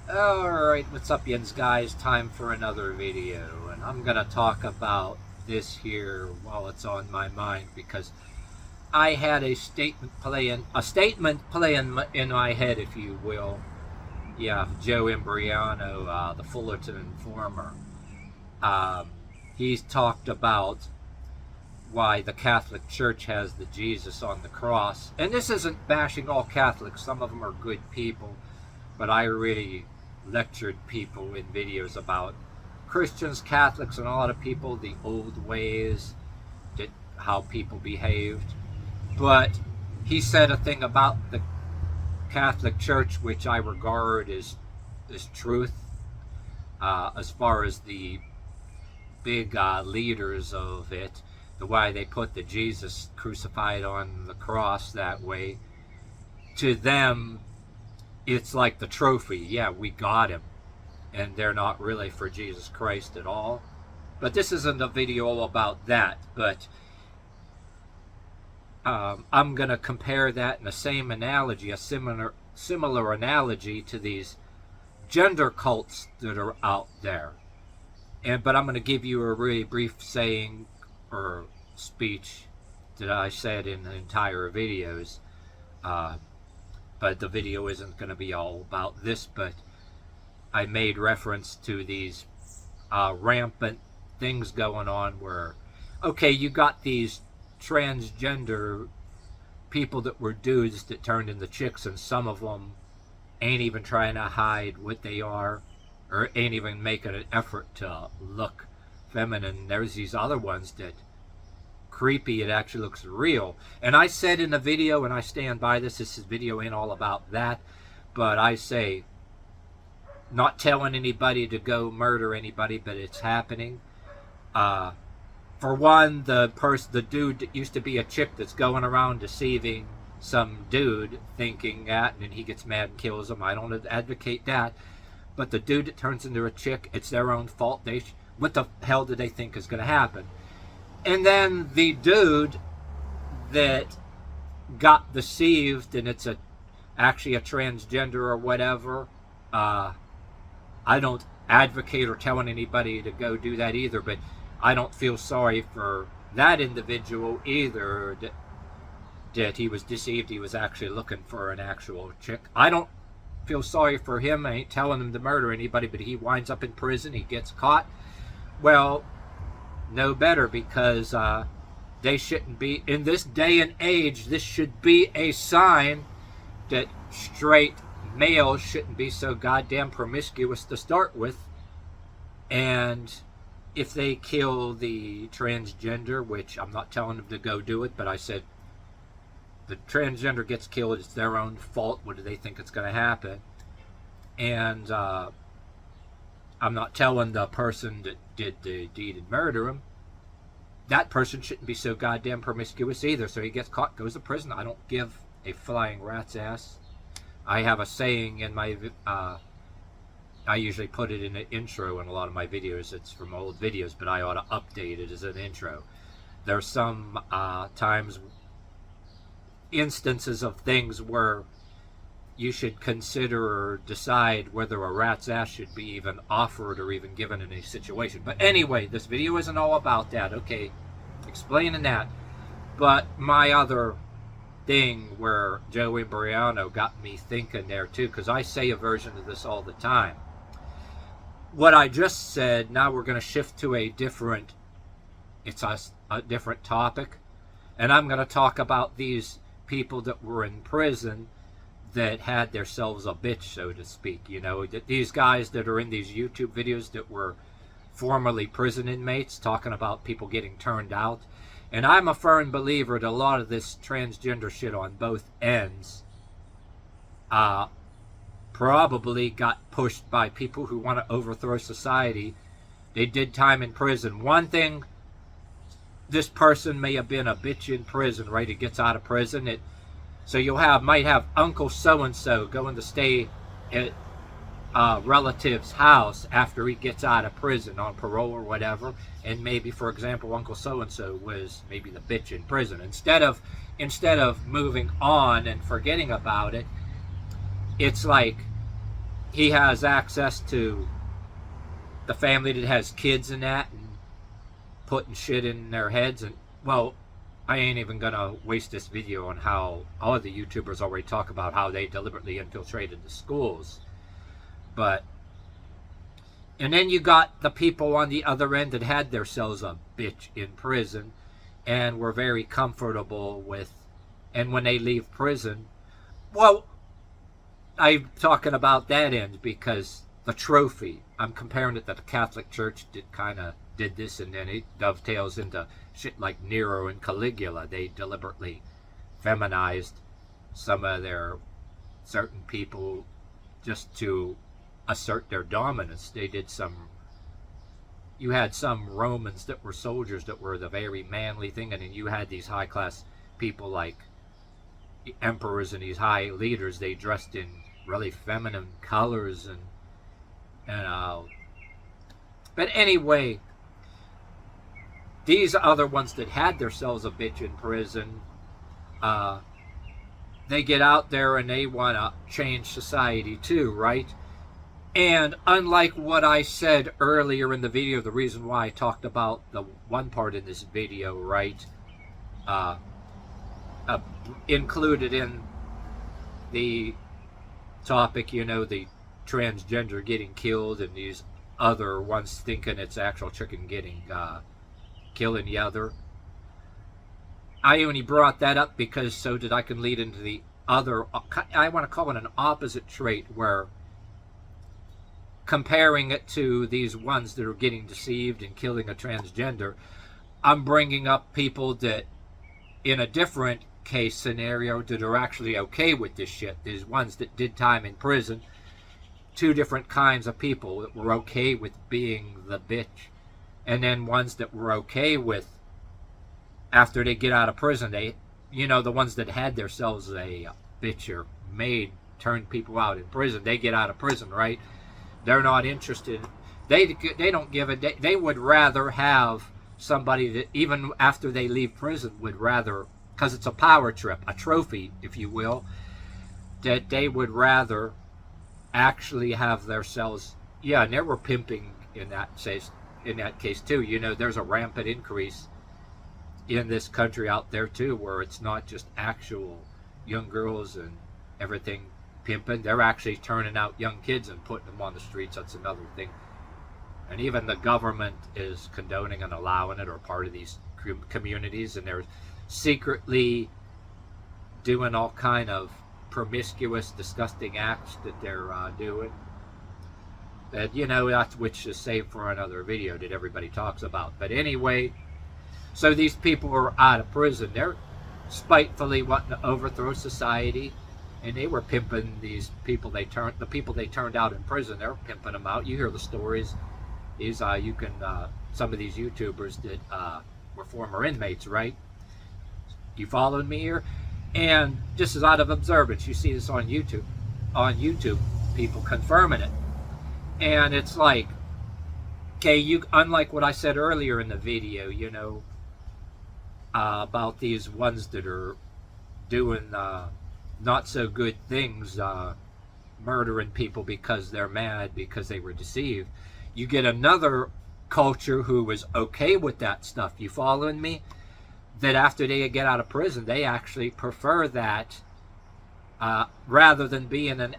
Alright, what's up yins guys? Time for another video, and I'm gonna talk about this here while it's on my mind because I had a statement playing in my head, if you will. Yeah, Joe Imbriano, the Fullerton informer. He's talked about why the Catholic Church has the Jesus on the cross, and this isn't bashing all Catholics. Some of them are good people, but I really lectured people in videos about Christians, Catholics, and a lot of people, the old ways, how people behaved. But he said a thing about the Catholic Church which I regard as truth, as far as the big leaders of it, the way they put the Jesus crucified on the cross that way. To them, it's like the trophy. Yeah, we got him. And they're not really for Jesus Christ at all. But this isn't a video about that. But I'm going to compare that in the same analogy, a similar analogy to these gender cults that are out there. But I'm going to give you a really brief saying or speech that I said in the entire videos. But the video isn't going to be all about this, but I made reference to these rampant things going on where, okay, you got these transgender people that were dudes that turned into chicks, and some of them ain't even trying to hide what they are or ain't even making an effort to look feminine. There's these other ones that creepy, it actually looks real. And I said in the video, and I stand by this video ain't all about that, but I say, not telling anybody to go murder anybody, but it's happening. For one, the dude that used to be a chick that's going around deceiving some dude, thinking that, and then he gets mad and kills him. I don't advocate that. But the dude that turns into a chick, it's their own fault. What the hell do they think is going to happen? And then the dude that got deceived, and it's actually a transgender or whatever, I don't advocate or telling anybody to go do that either, but I don't feel sorry for that individual either, that he was deceived. He was actually looking for an actual chick. I don't feel sorry for him. I ain't telling him to murder anybody, but he winds up in prison. He gets caught. Well, no better, because they shouldn't be, in this day and age, this should be a sign that straight males shouldn't be so goddamn promiscuous to start with. And if they kill the transgender, which I'm not telling them to go do it, but I said the transgender gets killed, it's their own fault. What do they think it's going to happen? And I'm not telling the person that did the deed and murder him, that person shouldn't be so goddamn promiscuous either. So he gets caught, goes to prison. I don't give a flying rat's ass. I have a saying in my, I usually put it in the intro in a lot of my videos. It's from old videos, but I ought to update it as an intro. There's some times, instances of things where you should consider or decide whether a rat's ass should be even offered or even given in a situation. But anyway, this video isn't all about that. Okay, explaining that. But my other thing where Joe Imbriano got me thinking there too, because I say a version of this all the time. What I just said, now we're going to shift to a different, it's a different topic. And I'm going to talk about these people that were in prison that had themselves a bitch, so to speak. You know, these guys that are in these YouTube videos that were formerly prison inmates, talking about people getting turned out. And I'm a firm believer that a lot of this transgender shit on both ends probably got pushed by people who want to overthrow society. They did time in prison. One thing, this person may have been a bitch in prison, right? It gets out of prison. So you'll might have Uncle so-and-so going to stay at a relative's house after he gets out of prison on parole or whatever. And maybe, for example, Uncle so-and-so was maybe the bitch in prison. Instead of moving on and forgetting about it, it's like he has access to the family that has kids and that, and putting shit in their heads. And well, I ain't even gonna waste this video on how all the YouTubers already talk about how they deliberately infiltrated the schools. But and then you got the people on the other end that had themselves a bitch in prison and were very comfortable with, and when they leave prison, well, I'm talking about that end because the trophy, I'm comparing it to the Catholic Church did this, and then it dovetails into shit like Nero and Caligula. They deliberately feminized some of their certain people just to assert their dominance. They did you had some Romans that were soldiers that were the very manly thing, and then you had these high class people like emperors and these high leaders. They dressed in really feminine colors and but anyway, these other ones that had themselves a bitch in prison, they get out there and they want to change society too, right? And unlike what I said earlier in the video, the reason why I talked about the one part in this video, right, included in the topic, you know, the transgender getting killed and these other ones thinking it's actual chicken getting killing the other. I only brought that up because so that I can lead into the other, I want to call it an opposite trait, where comparing it to these ones that are getting deceived and killing a transgender, I'm bringing up people that in a different case scenario that are actually okay with this shit. There's ones that did time in prison, two different kinds of people that were okay with being the bitch, and then ones that were okay with, after they get out of prison, they, you know, the ones that had themselves a bitch or maid turned people out in prison, they get out of prison, right? They're not interested. They don't give a. They would rather have somebody that even after they leave prison would rather, because it's a power trip, a trophy, if you will, that they would rather actually have themselves. Yeah, and they were pimping in that case too. You know, there's a rampant increase in this country out there too, where it's not just actual young girls and everything pimping. They're actually turning out young kids and putting them on the streets. That's another thing. And even the government is condoning and allowing it, or part of these communities, and they're secretly doing all kind of promiscuous, disgusting acts that they're doing. That, you know, that's which is saved for another video that everybody talks about. But anyway, so these people are out of prison. They're spitefully wanting to overthrow society, and they were pimping these people. The people they turned out in prison, they're pimping them out. You hear the stories. These you can some of these YouTubers that were former inmates, right? You following me here? And just as out of observance, you see this on YouTube. On YouTube, people confirming it, and it's like, okay, unlike what I said earlier in the video, you know, about these ones that are doing not so good things, murdering people because they're mad because they were deceived. You get another culture who is okay with that stuff. You following me? That after they get out of prison, they actually prefer that rather than being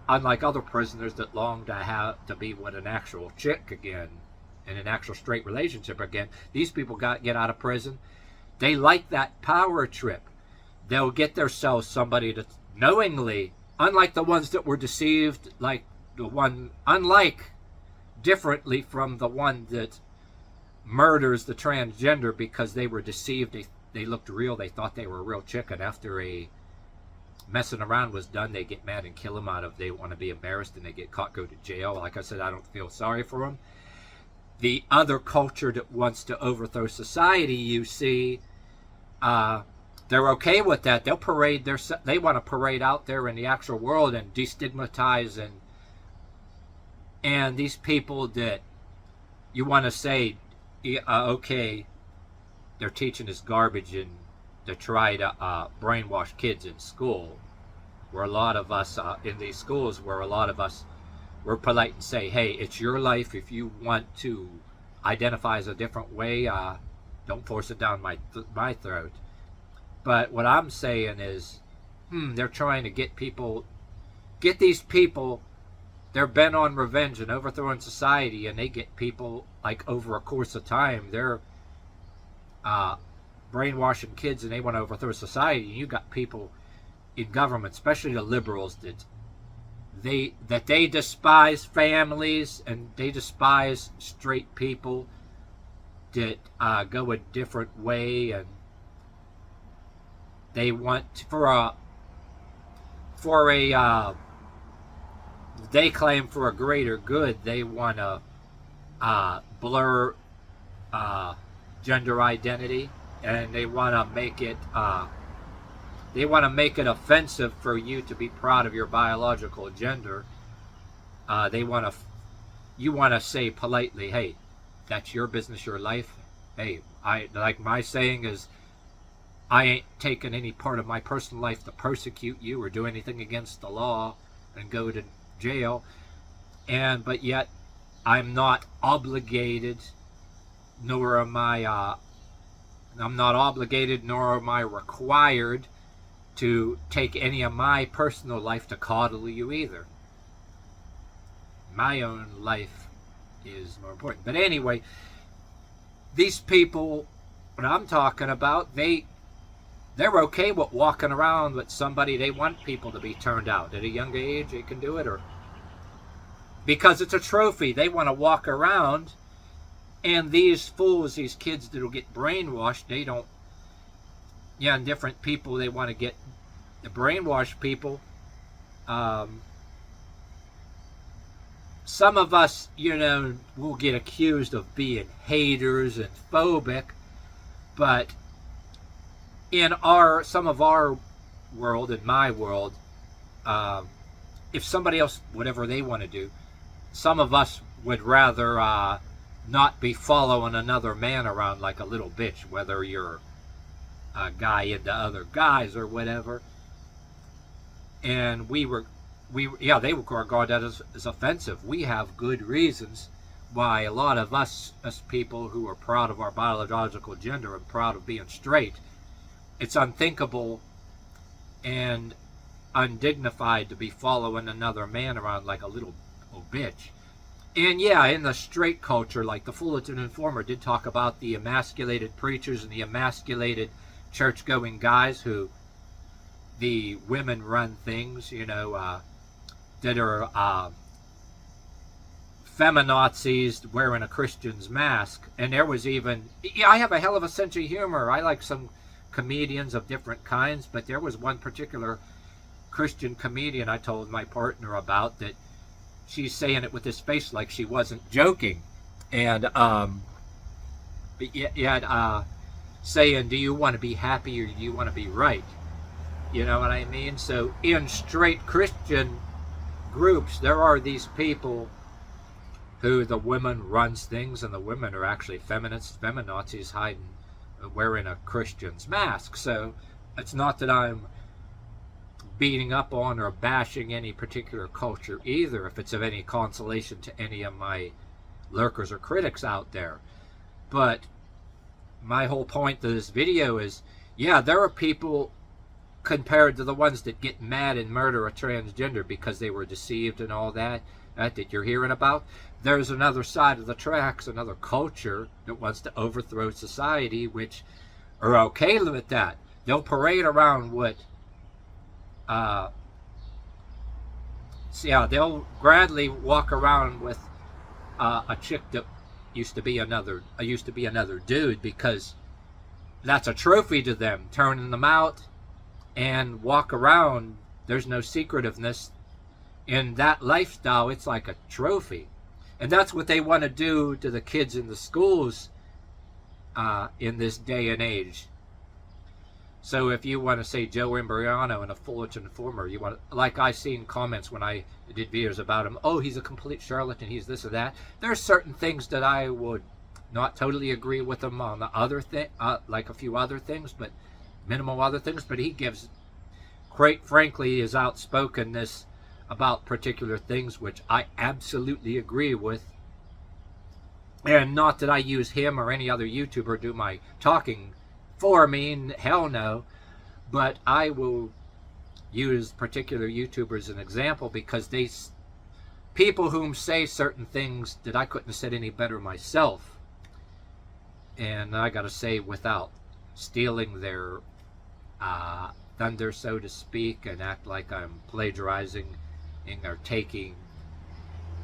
unlike other prisoners that long to be with an actual chick again, in an actual straight relationship again. These people get out of prison. They like that power trip. They'll get themselves somebody that knowingly, unlike the ones that were deceived, like the one, differently from the one that murders the transgender because they were deceived. They looked real. They thought they were a real chick, and after a messing around was done, they get mad and kill them out of they want to be embarrassed, and they get caught, go to jail. Like I said, I don't feel sorry for them. The other culture that wants to overthrow society, you see, they're okay with that. They'll parade they want to parade out there in the actual world and destigmatize and these people that you want to say, okay, they're teaching this garbage and to try to brainwash kids in school, where a lot of us in these schools, where a lot of us we're polite and say, hey, it's your life. If you want to identify as a different way, don't force it down my throat. But what I'm saying is, they're trying to get these people, they're bent on revenge and overthrowing society, and they get people, like, over a course of time, they're brainwashing kids, and they want to overthrow society. And you got people in government, especially the liberals, that they despise families, and they despise straight people that go a different way, and they want they claim for a greater good. They want to blur gender identity, and they want to make it offensive for you to be proud of your biological gender. You want to say politely, hey, that's your business, your life. Hey, my saying is, I ain't taking any part of my personal life to persecute you or do anything against the law and go to jail. But yet I'm not obligated, nor am I required to take any of my personal life to coddle you either. My own life is more important. But anyway, these people, what I'm talking about, they're okay with walking around with somebody. They want people to be turned out at a younger age. They can do it, or because it's a trophy. They want to walk around, and these fools, these kids that'll get brainwashed, they don't. Yeah, and different people, they want to get the brainwashed people. Some of us, will get accused of being haters and phobic, but in some of our world, in my world, if somebody else, whatever they want to do, some of us would rather not be following another man around like a little bitch, whether you're a guy into other guys or whatever. And they would regard that as offensive. We have good reasons why a lot of us people who are proud of our biological gender and proud of being straight, it's unthinkable and undignified to be following another man around like a little bitch. And yeah, in the straight culture, like the Fullerton Informer did talk about the emasculated preachers and the emasculated church-going guys who the women run things, that are feminazis wearing a Christian's mask. And there was even, I have a hell of a sense of humor. I like some comedians of different kinds, but there was one particular Christian comedian I told my partner about that she's saying it with this face like she wasn't joking. And saying, do you want to be happy or do you want to be right? You know what I mean? So in straight Christian groups, there are these people who the women runs things, and the women are actually feminazis hiding, wearing a Christian's mask. So it's not that I'm beating up on or bashing any particular culture either, if it's of any consolation to any of my lurkers or critics out there. But my whole point to this video is, yeah, there are people compared to the ones that get mad and murder a transgender because they were deceived and all that you're hearing about. There's another side of the tracks, another culture that wants to overthrow society, which are okay with that. They'll parade around with they'll gladly walk around with a chick that used to be another dude, because that's a trophy to them, turning them out and walk around. There's no secretiveness in that lifestyle. It's like a trophy, and that's what they want to do to the kids in the schools in this day and age. So if you want to say Joe Imbriano and a Fullerton Informer, you want, like I seen comments when I did videos about him, oh, he's a complete charlatan, he's this or that. There are certain things that I would not totally agree with him on, the other thing, like a few other things, but minimal other things. But he gives, quite frankly, his outspokenness about particular things, which I absolutely agree with. And not that I use him or any other YouTuber do my talking for me, hell no. But I will use particular YouTubers as an example because they, people whom say certain things that I couldn't have said any better myself. And I gotta say, without stealing their thunder, so to speak, and act like I'm plagiarizing or taking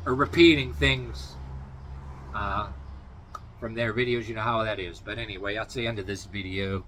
or repeating things from their videos. You know how that is. But anyway, that's the end of this video.